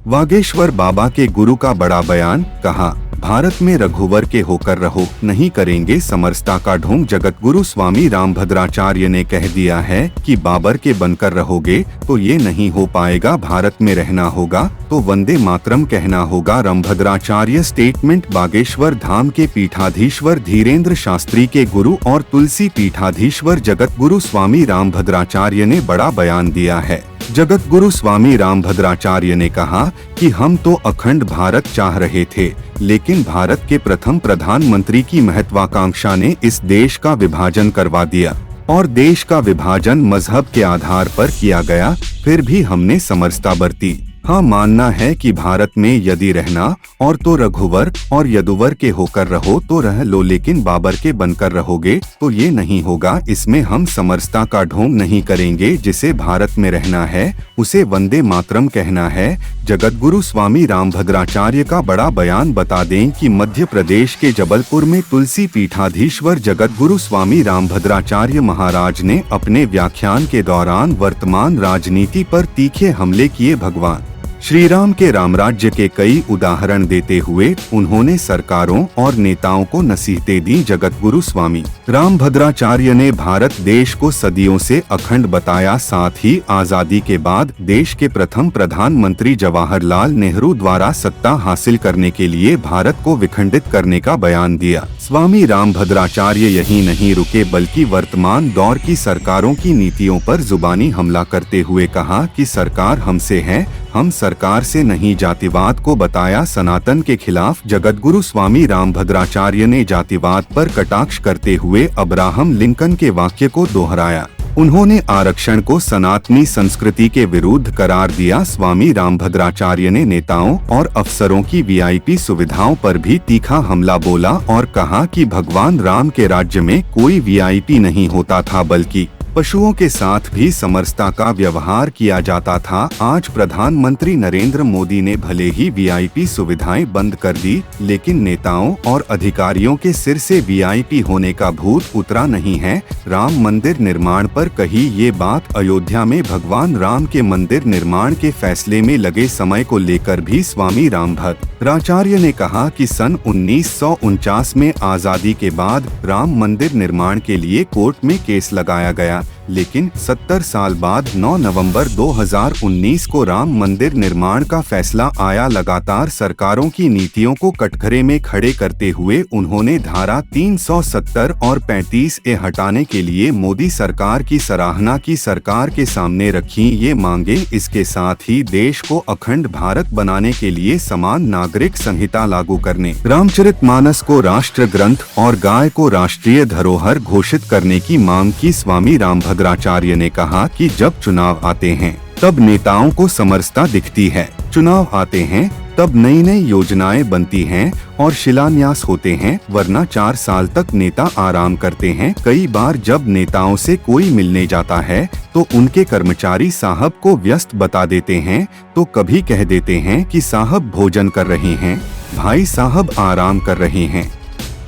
वागेश्वर बाबा के गुरु का बड़ा बयान, कहा भारत में रघुवर के होकर रहो, नहीं करेंगे समरसता का ढोंग। जगत गुरु स्वामी रामभद्राचार्य ने कह दिया है कि बाबर के बनकर रहोगे तो ये नहीं हो पाएगा, भारत में रहना होगा तो वंदे मातरम कहना होगा। रामभद्राचार्य स्टेटमेंट। बागेश्वर धाम के पीठाधीश्वर धीरेन्द्र शास्त्री के गुरु और तुलसी पीठाधीश्वर जगत गुरु स्वामी रामभद्राचार्य ने बड़ा बयान दिया है। जगत गुरु स्वामी रामभद्राचार्य ने कहा कि हम तो अखंड भारत चाह रहे थे, लेकिन भारत के प्रथम प्रधानमंत्री की महत्वाकांक्षा ने इस देश का विभाजन करवा दिया और देश का विभाजन मजहब के आधार पर किया गया। फिर भी हमने समरसता बरती। हाँ, मानना है कि भारत में यदि रहना और तो रघुवर और यदुवर के होकर रहो तो रह लो, लेकिन बाबर के बनकर रहोगे तो ये नहीं होगा। इसमें हम समरसता का ढोंग नहीं करेंगे। जिसे भारत में रहना है उसे वंदे मातरम कहना है। जगत गुरु स्वामी रामभद्राचार्य का बड़ा बयान। बता दें कि मध्य प्रदेश के जबलपुर में तुलसी पीठाधीश्वर जगत गुरु स्वामी रामभद्राचार्य महाराज ने अपने व्याख्यान के दौरान वर्तमान राजनीति पर तीखे हमले किए। भगवान श्री राम के रामराज्य के कई उदाहरण देते हुए उन्होंने सरकारों और नेताओं को नसीहतें दी। जगत गुरु स्वामी रामभद्राचार्य ने भारत देश को सदियों से अखंड बताया। साथ ही आजादी के बाद देश के प्रथम प्रधानमंत्री जवाहरलाल नेहरू द्वारा सत्ता हासिल करने के लिए भारत को विखंडित करने का बयान दिया। स्वामी रामभद्राचार्य यही नहीं रुके, बल्कि वर्तमान दौर की सरकारों की नीतियों पर जुबानी हमला करते हुए कहा कि सरकार हमसे है, हम सरकार से नहीं। जातिवाद को बताया सनातन के खिलाफ। जगत गुरु स्वामी रामभद्राचार्य ने जातिवाद पर कटाक्ष करते हुए अब्राहम लिंकन के वाक्य को दोहराया। उन्होंने आरक्षण को सनातनी संस्कृति के विरुद्ध करार दिया। स्वामी रामभद्राचार्य ने नेताओं और अफसरों की वीआईपी सुविधाओं पर भी तीखा हमला बोला और कहा कि भगवान राम के राज्य में कोई वीआईपी नहीं होता था, बल्कि पशुओं के साथ भी समरसता का व्यवहार किया जाता था। आज प्रधानमंत्री नरेंद्र मोदी ने भले ही वीआईपी सुविधाएं बंद कर दी, लेकिन नेताओं और अधिकारियों के सिर से वीआईपी होने का भूत उतरा नहीं है। राम मंदिर निर्माण पर कही ये बात। अयोध्या में भगवान राम के मंदिर निर्माण के फैसले में लगे समय को लेकर भी स्वामी रामभद्राचार्य ने कहा कि सन 1949 में आजादी के बाद राम मंदिर निर्माण के लिए कोर्ट में केस लगाया गया, लेकिन 70 साल बाद 9 नवंबर 2019 को राम मंदिर निर्माण का फैसला आया। लगातार सरकारों की नीतियों को कटघरे में खड़े करते हुए उन्होंने धारा 370 और 35A हटाने के लिए मोदी सरकार की सराहना की। सरकार के सामने रखी ये मांगे। इसके साथ ही देश को अखंड भारत बनाने के लिए समान नागरिक संहिता लागू करने, रामचरितमानस को राष्ट्र ग्रंथ और गाय को राष्ट्रीय धरोहर घोषित करने की मांग की। स्वामी रामभद्राचार्य ने कहा कि जब चुनाव आते हैं तब नेताओं को समरसता दिखती है। चुनाव आते हैं तब नई नई योजनाएं बनती हैं और शिलान्यास होते हैं, वरना 4 साल तक नेता आराम करते हैं। कई बार जब नेताओं से कोई मिलने जाता है तो उनके कर्मचारी साहब को व्यस्त बता देते हैं, तो कभी कह देते हैं कि साहब भोजन कर रहे हैं, भाई साहब आराम कर रहे हैं।